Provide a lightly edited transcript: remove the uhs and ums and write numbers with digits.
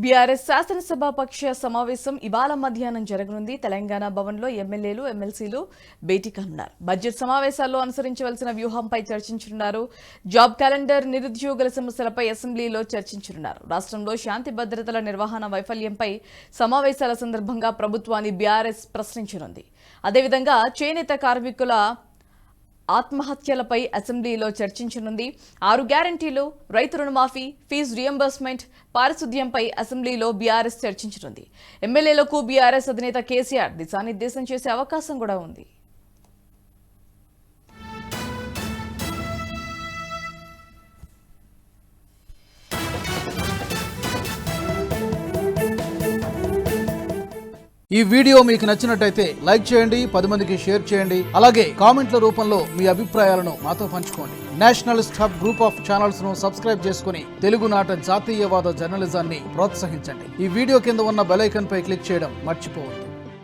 BRS శాసనసభాపక్ష సమావేశం ఇవాళ మధ్యాహ్నం జరగనుంది. తెలంగాణ భవన్లో ఎమ్మెల్యేలు, ఎమ్మెల్సీలు భేటీ కానున్నారు. బడ్జెట్ సమావేశాల్లో అనుసరించవలసిన వ్యూహంపై చర్చించనున్నారు. జాబ్ క్యాలెండర్, నిరుద్యోగుల సమస్యలపై అసెంబ్లీలో చర్చించనున్నారు. రాష్ట్రంలో శాంతి భద్రతల నిర్వహణ వైఫల్యంపై సమావేశాల సందర్భంగా ప్రభుత్వాన్ని బీఆర్ఎస్ ప్రశ్నించనుంది. అదేవిధంగా చేనేత కార్మికుల ఆత్మహత్యలపై అసెంబ్లీలో చర్చించనుంది. 6 గ్యారంటీలు, రైతు రుణమాఫీ, ఫీజు రియంబర్స్మెంట్, పారిశుద్ధ్యంపై అసెంబ్లీలో బీఆర్ఎస్ చర్చించనుంది. ఎమ్మెల్యేలకు బీఆర్ఎస్ అధినేత కేసీఆర్ దిశానిర్దేశం చేసే అవకాశం కూడా ఉంది. ఈ వీడియో మీకు నచ్చినట్టయితే లైక్ చేయండి, 10 మందికి షేర్ చేయండి. అలాగే కామెంట్ల రూపంలో మీ అభిప్రాయాలను మాతో పంచుకోండి. Nationalist hub group of channels ను సబ్స్క్రైబ్ చేసుకుని తెలుగునాట జాతీయవాద జర్నలిజాన్ని ప్రోత్సహించండి. ఈ వీడియో కింద ఉన్న బెల్ ఐకాన్ పై క్లిక్ చేయడం మర్చిపోవద్దు.